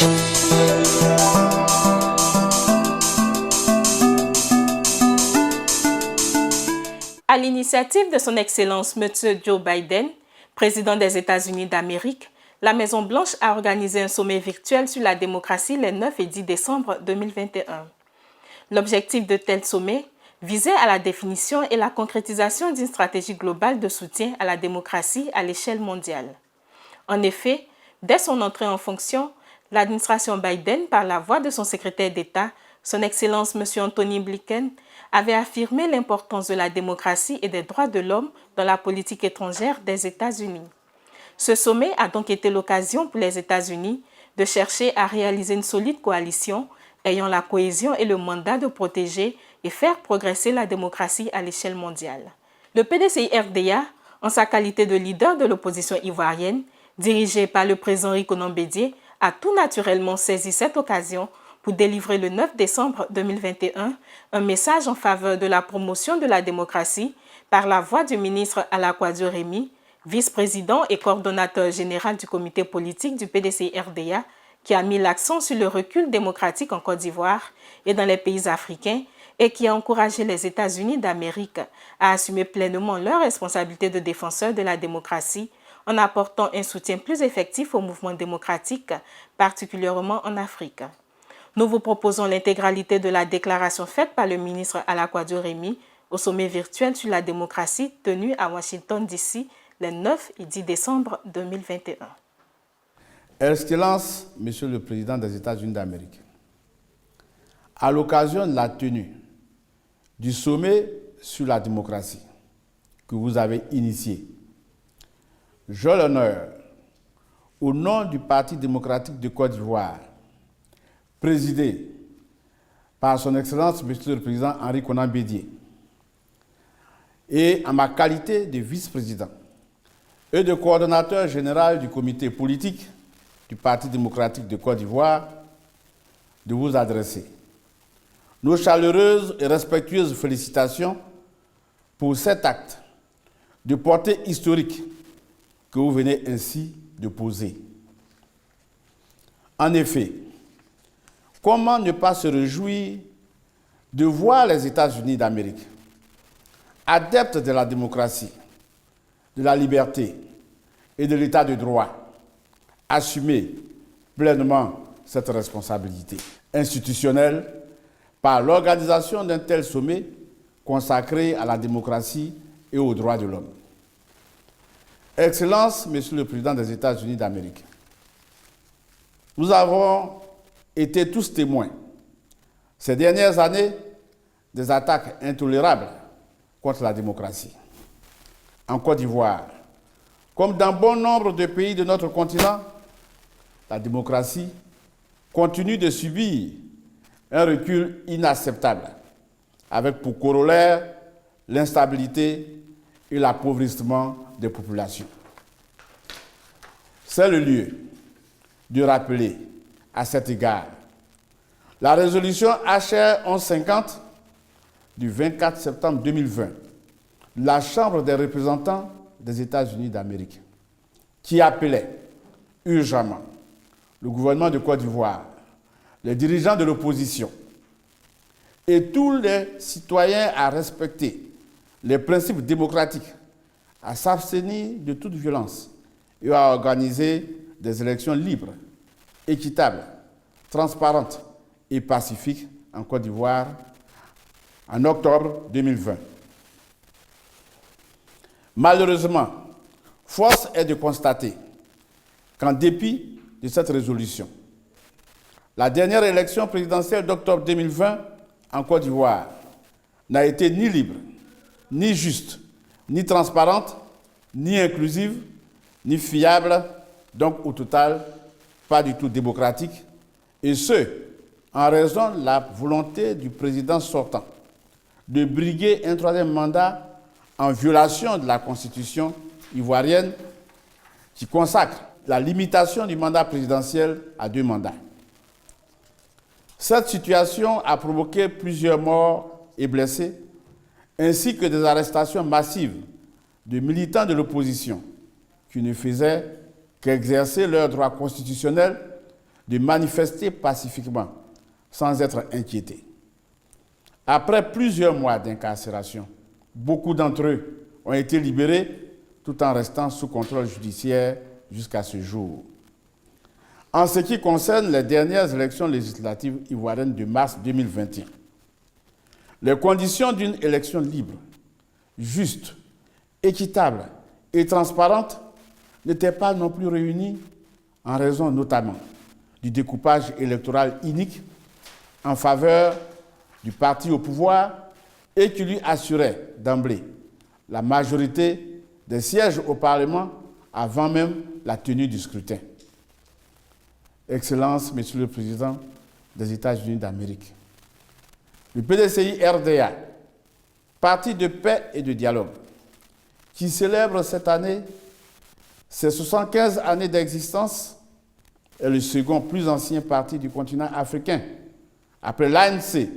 À l'initiative de son Excellence M. Joe Biden, président des États-Unis d'Amérique, la Maison-Blanche a organisé un sommet virtuel sur la démocratie les 9 et 10 décembre 2021. L'objectif de tel sommet visait à la définition et la concrétisation d'une stratégie globale de soutien à la démocratie à l'échelle mondiale. En effet, dès son entrée en fonction, l'administration Biden, par la voix de son secrétaire d'État, son Excellence M. Anthony Blinken, avait affirmé l'importance de la démocratie et des droits de l'homme dans la politique étrangère des États-Unis. Ce sommet a donc été l'occasion pour les États-Unis de chercher à réaliser une solide coalition ayant la cohésion et le mandat de protéger et faire progresser la démocratie à l'échelle mondiale. Le PDCI-RDA, en sa qualité de leader de l'opposition ivoirienne, dirigé par le président Rikonan Bédié, a tout naturellement saisi cette occasion pour délivrer le 9 décembre 2021 un message en faveur de la promotion de la démocratie par la voix du ministre Alakwadjo Remi, vice-président et coordonnateur général du comité politique du PDCI-RDA, qui a mis l'accent sur le recul démocratique en Côte d'Ivoire et dans les pays africains et qui a encouragé les États-Unis d'Amérique à assumer pleinement leur responsabilité de défenseurs de la démocratie en apportant un soutien plus effectif au mouvement démocratique, particulièrement en Afrique. Nous vous proposons l'intégralité de la déclaration faite par le ministre Alakwadjo Remi au sommet virtuel sur la démocratie tenu à Washington, D.C. les 9 et 10 décembre 2021. Excellence, Monsieur le Président des États-Unis d'Amérique, à l'occasion de la tenue du sommet sur la démocratie que vous avez initié, j'ai l'honneur, au nom du Parti démocratique de Côte d'Ivoire, présidé par son Excellence, Monsieur le Président Henri Konan Bédié, et en ma qualité de vice-président et de coordonnateur général du comité politique du Parti démocratique de Côte d'Ivoire, de vous adresser nos chaleureuses et respectueuses félicitations pour cet acte de portée historique que vous venez ainsi de poser. En effet, comment ne pas se réjouir de voir les États-Unis d'Amérique, adeptes de la démocratie, de la liberté et de l'état de droit, assumer pleinement cette responsabilité institutionnelle par l'organisation d'un tel sommet consacré à la démocratie et aux droits de l'homme. Excellence, Monsieur le Président des États-Unis d'Amérique, nous avons été tous témoins ces dernières années des attaques intolérables contre la démocratie. En Côte d'Ivoire, comme dans bon nombre de pays de notre continent, la démocratie continue de subir un recul inacceptable, avec pour corollaire l'instabilité et l'appauvrissement des populations. C'est le lieu de rappeler à cet égard la résolution HR 1150 du 24 septembre 2020 de la Chambre des représentants des États-Unis d'Amérique, qui appelait urgemment le gouvernement de Côte d'Ivoire, les dirigeants de l'opposition et tous les citoyens à respecter les principes démocratiques, à s'abstenir de toute violence et à organiser des élections libres, équitables, transparentes et pacifiques en Côte d'Ivoire en octobre 2020. Malheureusement, force est de constater qu'en dépit de cette résolution, la dernière élection présidentielle d'octobre 2020 en Côte d'Ivoire n'a été ni libre, ni juste, ni transparente, ni inclusive, ni fiable, donc au total, pas du tout démocratique, et ce, en raison de la volonté du président sortant de briguer un troisième mandat en violation de la Constitution ivoirienne qui consacre la limitation du mandat présidentiel à 2 mandats. Cette situation a provoqué plusieurs morts et blessés, ainsi que des arrestations massives de militants de l'opposition qui ne faisaient qu'exercer leurs droits constitutionnels de manifester pacifiquement sans être inquiétés. Après plusieurs mois d'incarcération, beaucoup d'entre eux ont été libérés tout en restant sous contrôle judiciaire jusqu'à ce jour. En ce qui concerne les dernières élections législatives ivoiriennes de mars 2021, les conditions d'une élection libre, juste, équitable et transparente n'étaient pas non plus réunies en raison notamment du découpage électoral inique en faveur du parti au pouvoir et qui lui assurait d'emblée la majorité des sièges au Parlement avant même la tenue du scrutin. Excellences, Monsieur le Président des États-Unis d'Amérique, le PDCI-RDA, parti de paix et de dialogue, qui célèbre cette année ses 75 années d'existence, est le second plus ancien parti du continent africain, après l'ANC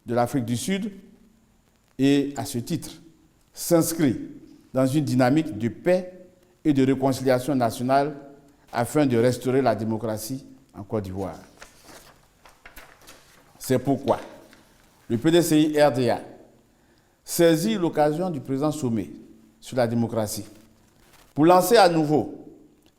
de l'Afrique du Sud, et à ce titre, s'inscrit dans une dynamique de paix et de réconciliation nationale afin de restaurer la démocratie en Côte d'Ivoire. C'est pourquoi le PDCI-RDA saisit l'occasion du présent sommet sur la démocratie pour lancer à nouveau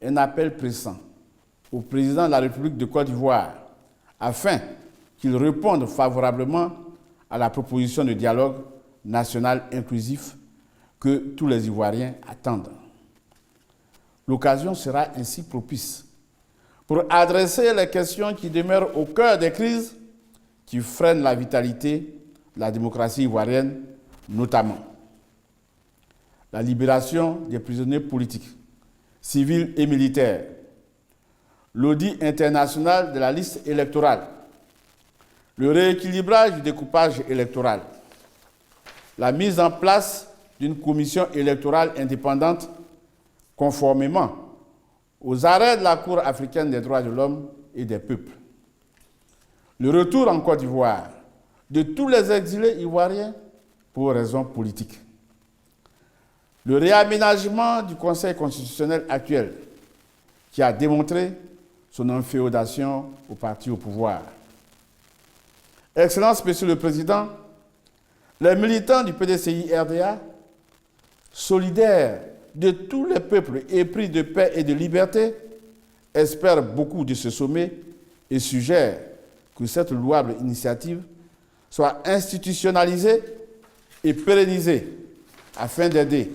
un appel pressant au président de la République de Côte d'Ivoire afin qu'il réponde favorablement à la proposition de dialogue national inclusif que tous les Ivoiriens attendent. L'occasion sera ainsi propice pour adresser les questions qui demeurent au cœur des crises qui freinent la vitalité de la démocratie ivoirienne, notamment la libération des prisonniers politiques, civils et militaires, l'audit international de la liste électorale, le rééquilibrage du découpage électoral, la mise en place d'une commission électorale indépendante conformément aux arrêts de la Cour africaine des droits de l'homme et des peuples, le retour en Côte d'Ivoire de tous les exilés ivoiriens pour raisons politiques, le réaménagement du Conseil constitutionnel actuel qui a démontré son inféodation au parti au pouvoir. Excellences, Monsieur le Président, les militants du PDCI-RDA, solidaires de tous les peuples épris de paix et de liberté, espèrent beaucoup de ce sommet et suggèrent que cette louable initiative soit institutionnalisée et pérennisée afin d'aider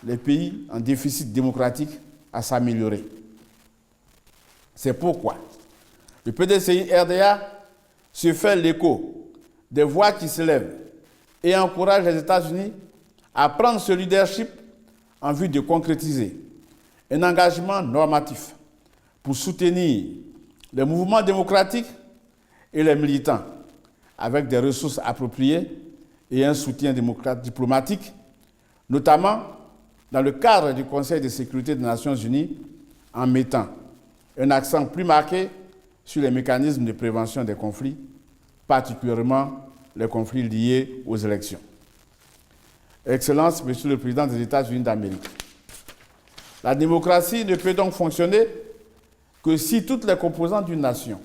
les pays en déficit démocratique à s'améliorer. C'est pourquoi le PDCI-RDA se fait l'écho des voix qui se lèvent et encourage les États-Unis à prendre ce leadership en vue de concrétiser un engagement normatif pour soutenir les mouvements démocratiques et les militants avec des ressources appropriées et un soutien diplomatique, notamment dans le cadre du Conseil de sécurité des Nations Unies, en mettant un accent plus marqué sur les mécanismes de prévention des conflits, particulièrement les conflits liés aux élections. Excellences, Monsieur le Président des États-Unis d'Amérique, la démocratie ne peut donc fonctionner que si toutes les composantes d'une nation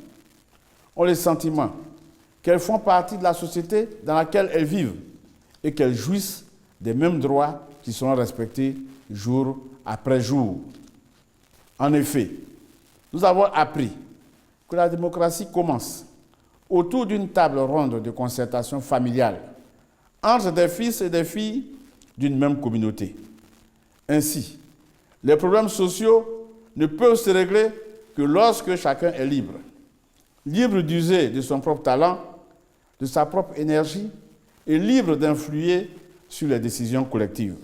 ont le sentiment qu'elles font partie de la société dans laquelle elles vivent et qu'elles jouissent des mêmes droits qui seront respectés jour après jour. En effet, nous avons appris que la démocratie commence autour d'une table ronde de concertation familiale entre des fils et des filles d'une même communauté. Ainsi, les problèmes sociaux ne peuvent se régler que lorsque chacun est libre. Libre d'user de son propre talent, de sa propre énergie et libre d'influer sur les décisions collectives.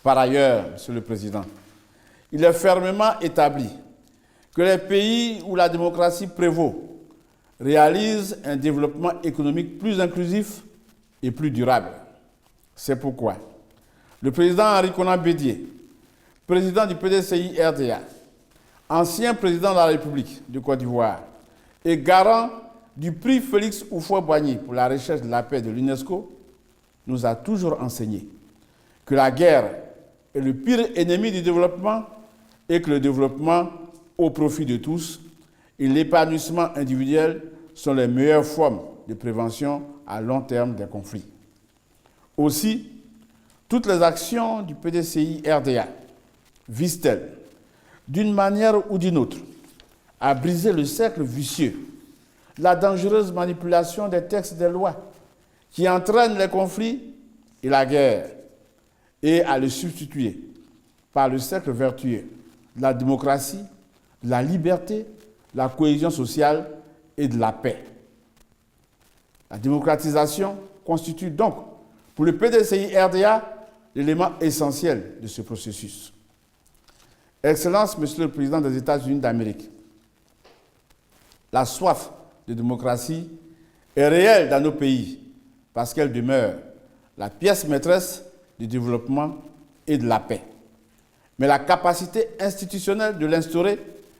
Par ailleurs, Monsieur le Président, il est fermement établi que les pays où la démocratie prévaut réalisent un développement économique plus inclusif et plus durable. C'est pourquoi le président Henri Konan Bédié, président du PDCI-RDA, ancien président de la République de Côte d'Ivoire et garant du prix Félix Houphouët-Boigny pour la recherche de la paix de l'UNESCO, nous a toujours enseigné que la guerre est le pire ennemi du développement et que le développement au profit de tous et l'épanouissement individuel sont les meilleures formes de prévention à long terme des conflits. Aussi, toutes les actions du PDCI-RDA visent-elles, d'une manière ou d'une autre, à briser le cercle vicieux, la dangereuse manipulation des textes des lois qui entraînent les conflits et la guerre, et à le substituer par le cercle vertueux de la démocratie, de la liberté, de la cohésion sociale et de la paix. La démocratisation constitue donc, pour le PDCI-RDA, l'élément essentiel de ce processus. Excellence, Monsieur le Président des États-Unis d'Amérique, la soif de démocratie est réelle dans nos pays parce qu'elle demeure la pièce maîtresse du développement et de la paix. Mais la capacité institutionnelle de l'instaurer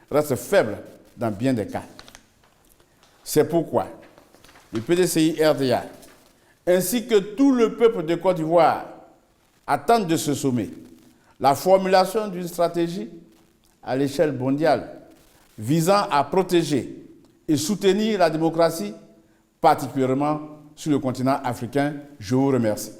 reste faible dans bien des cas. C'est pourquoi le PDCI-RDA, ainsi que tout le peuple de Côte d'Ivoire, attendent de ce sommet la formulation d'une stratégie à l'échelle mondiale visant à protéger et soutenir la démocratie, particulièrement sur le continent africain. Je vous remercie.